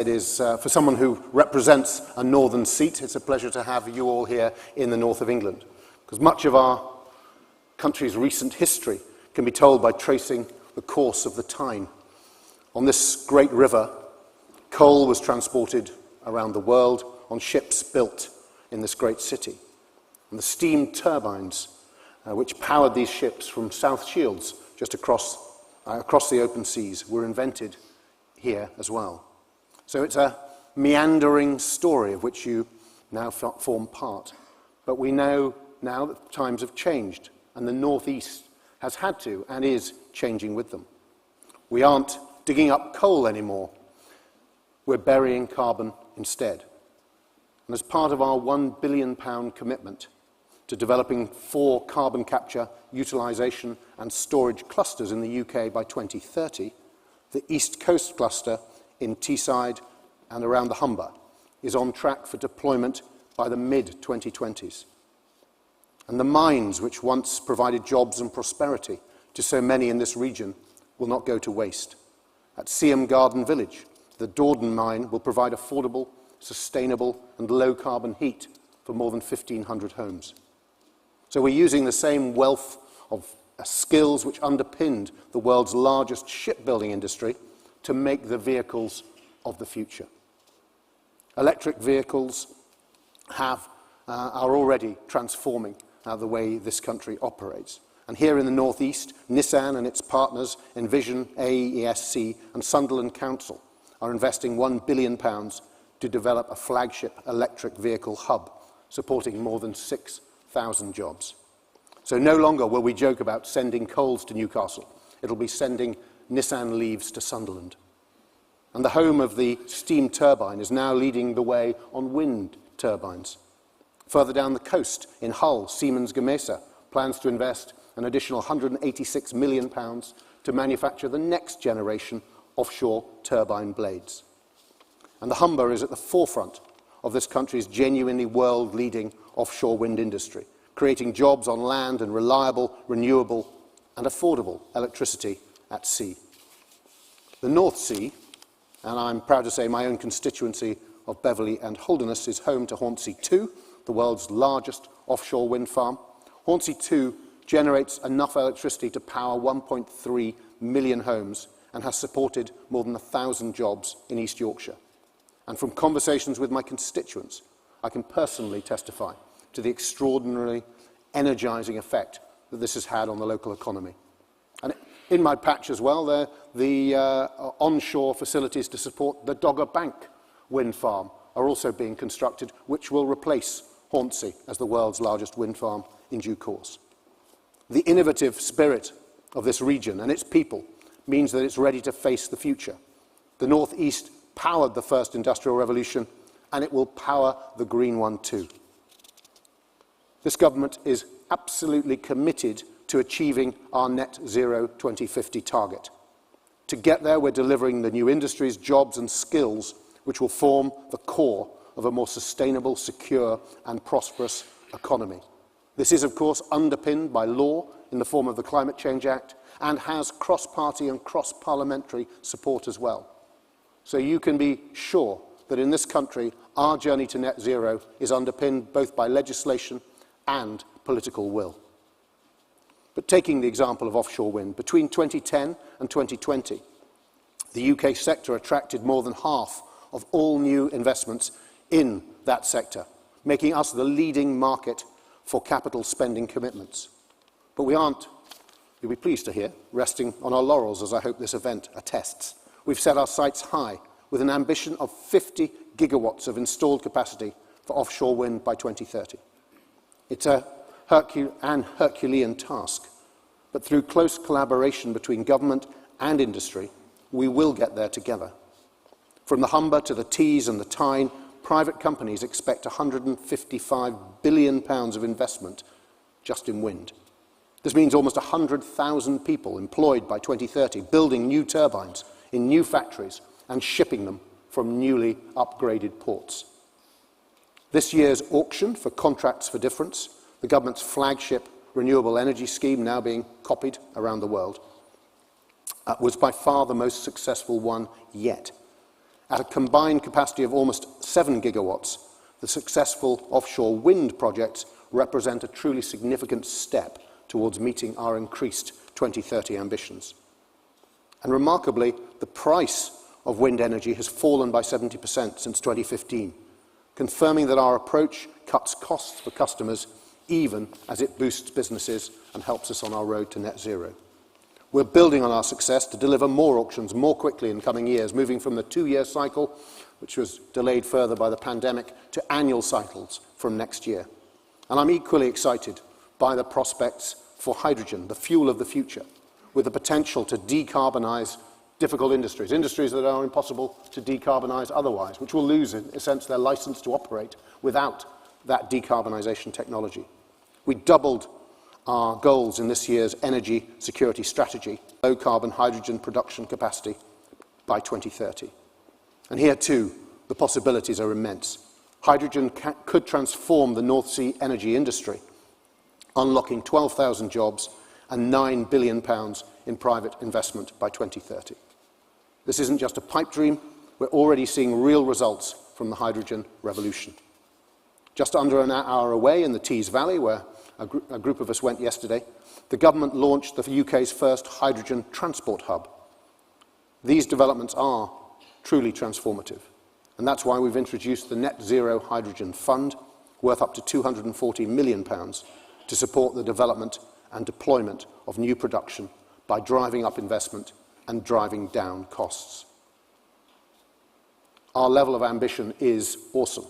It is, for someone who represents a northern seat, it's a pleasure to have you all here in the north of England, because much of our country's recent history can be told by tracing the course of the Tyne. On this great river, coal was transported around the world on ships built in this great city. And the steam turbines which powered these ships from South Shields, just across the open seas, were invented here as well. So it's a meandering story of which you now form part. But we know now that times have changed, and the northeast has had to and is changing with them. We aren't digging up coal anymore. We're burying carbon instead. And as part of our £1 billion commitment to developing 4 carbon capture, utilisation and storage clusters in the UK by 2030, the East Coast cluster in Teesside and around the Humber is on track for deployment by the mid-2020s. And the mines which once provided jobs and prosperity to so many in this region will not go to waste. At Seaham Garden Village, the Dordon mine will provide affordable, sustainable and low-carbon heat for more than 1,500 homes. So we're using the same wealth of skills which underpinned the world's largest shipbuilding industry to make the vehicles of the future. Electric vehicles are already transforming the way this country operates. And here in the northeast, Nissan and its partners, Envision, AESC and Sunderland Council are investing £1 billion to develop a flagship electric vehicle hub, supporting more than 6,000 jobs. So no longer will we joke about sending coals to Newcastle. It'll be sending Nissan Leaves to Sunderland. And the home of the steam turbine is now leading the way on wind turbines. Further down the coast, in Hull, Siemens Gamesa plans to invest an additional £186 million to manufacture the next generation offshore turbine blades. And the Humber is at the forefront of this country's genuinely world-leading offshore wind industry, creating jobs on land and reliable, renewable and affordable electricity at sea. The North Sea, and I'm proud to say my own constituency of Beverley and Holderness, is home to Hornsea 2, the world's largest offshore wind farm. Hornsea 2 generates enough electricity to power 1.3 million homes and has supported more than 1,000 jobs in East Yorkshire. And from conversations with my constituents, I can personally testify to the extraordinarily energising effect that this has had on the local economy. And in my patch as well, the onshore facilities to support the Dogger Bank wind farm are also being constructed, which will replace Hornsea as the world's largest wind farm in due course. The innovative spirit of this region and its people means that it's ready to face the future. The North East powered the first industrial revolution, and it will power the green one too. This government is absolutely committed to achieving our net zero 2050 target. To get there, we're delivering the new industries, jobs and skills which will form the core of a more sustainable, secure and prosperous economy. This is, of course, underpinned by law in the form of the Climate Change Act and has cross-party and cross-parliamentary support as well. So you can be sure that in this country, our journey to net zero is underpinned both by legislation and political will. But taking the example of offshore wind, between 2010 and 2020, the UK sector attracted more than half of all new investments in that sector, making us the leading market for capital spending commitments. But we aren't, you'll be pleased to hear, resting on our laurels, as I hope this event attests. We've set our sights high with an ambition of 50 gigawatts of installed capacity for offshore wind by 2030. It's a Herculean task, but through close collaboration between government and industry, we will get there together. From the Humber to the Tees and the Tyne, private companies expect £155 billion of investment just in wind. This means almost 100,000 people employed by 2030, building new turbines in new factories and shipping them from newly upgraded ports. This year's auction for Contracts for Difference, the government's flagship renewable energy scheme now being copied around the world, was by far the most successful one yet. At a combined capacity of almost 7 gigawatts, the successful offshore wind projects represent a truly significant step towards meeting our increased 2030 ambitions. And remarkably, the price of wind energy has fallen by 70% since 2015, confirming that our approach cuts costs for customers even as it boosts businesses and helps us on our road to net zero. We're building on our success to deliver more auctions more quickly in coming years, moving from the 2-year cycle, which was delayed further by the pandemic, to annual cycles from next year. And I'm equally excited by the prospects for hydrogen, the fuel of the future, with the potential to decarbonise difficult industries, industries that are impossible to decarbonise otherwise, which will lose, in a sense, their licence to operate without that decarbonisation technology. We doubled our goals in this year's energy security strategy, low-carbon hydrogen production capacity by 2030. And here, too, the possibilities are immense. Hydrogen could transform the North Sea energy industry, unlocking 12,000 jobs and £9 billion in private investment by 2030. This isn't just a pipe dream. We're already seeing real results from the hydrogen revolution. Just under an hour away in the Tees Valley, where a group of us went yesterday, the government launched the UK's first hydrogen transport hub. These developments are truly transformative, and that's why we've introduced the Net Zero Hydrogen Fund, worth up to £240 million, to support the development and deployment of new production by driving up investment and driving down costs. Our level of ambition is awesome,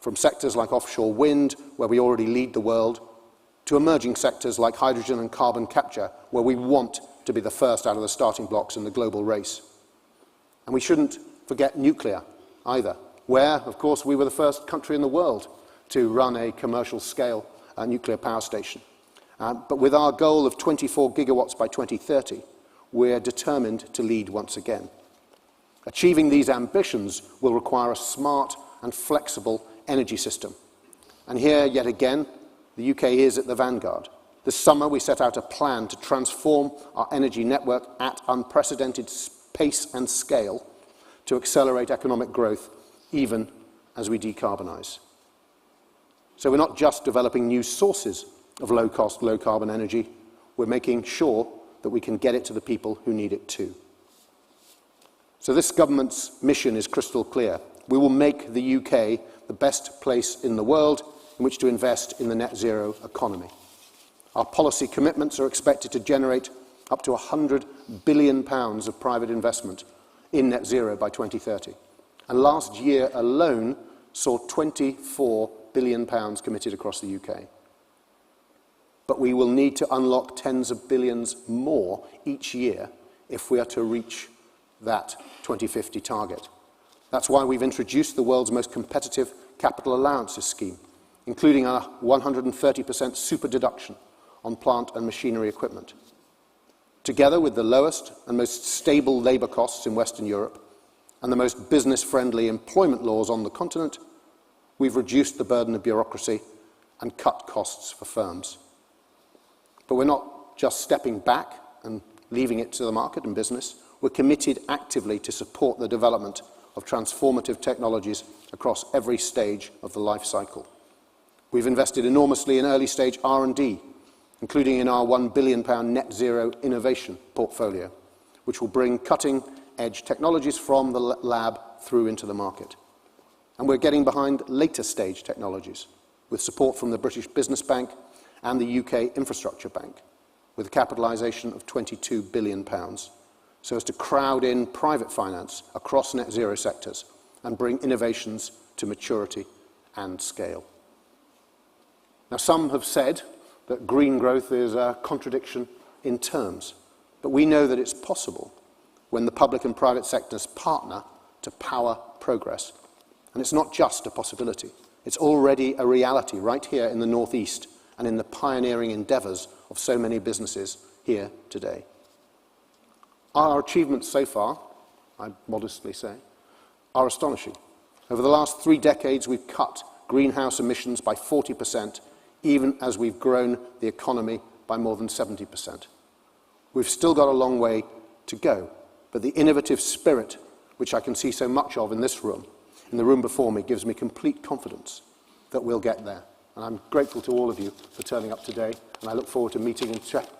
from sectors like offshore wind, where we already lead the world, to emerging sectors like hydrogen and carbon capture, where we want to be the first out of the starting blocks in the global race. And we shouldn't forget nuclear either, where, of course, we were the first country in the world to run a commercial-scale nuclear power station. But with our goal of 24 gigawatts by 2030, we're determined to lead once again. Achieving these ambitions will require a smart and flexible energy system. And here, yet again, the UK is at the vanguard. This summer, we set out a plan to transform our energy network at unprecedented pace and scale to accelerate economic growth, even as we decarbonise. So we're not just developing new sources of low-cost, low-carbon energy. We're making sure that we can get it to the people who need it too. So this government's mission is crystal clear. We will make the UK the best place in the world in which to invest in the net zero economy. Our policy commitments are expected to generate up to £100 billion of private investment in net zero by 2030. And last year alone saw £24 billion committed across the UK. But we will need to unlock tens of billions more each year if we are to reach that 2050 target. That's why we've introduced the world's most competitive capital allowances scheme, including a 130% super deduction on plant and machinery equipment. Together with the lowest and most stable labour costs in Western Europe and the most business-friendly employment laws on the continent, we've reduced the burden of bureaucracy and cut costs for firms. But we're not just stepping back and leaving it to the market and business. We're committed actively to support the development of transformative technologies across every stage of the life cycle. We've invested enormously in early-stage R&D, including in our £1 billion net zero innovation portfolio, which will bring cutting-edge technologies from the lab through into the market. And we're getting behind later-stage technologies, with support from the British Business Bank and the UK Infrastructure Bank, with a capitalisation of £22 billion, so as to crowd in private finance across net zero sectors and bring innovations to maturity and scale. Now, some have said that green growth is a contradiction in terms, but we know that it's possible when the public and private sectors partner to power progress. And it's not just a possibility. It's already a reality right here in the North East and in the pioneering endeavours of so many businesses here today. Our achievements so far, I modestly say, are astonishing. Over the last 3 decades, we've cut greenhouse emissions by 40%, even as we've grown the economy by more than 70%. We've still got a long way to go, but the innovative spirit which I can see so much of in this room, in the room before me, gives me complete confidence that we'll get there. And I'm grateful to all of you for turning up today, and I look forward to meeting and talking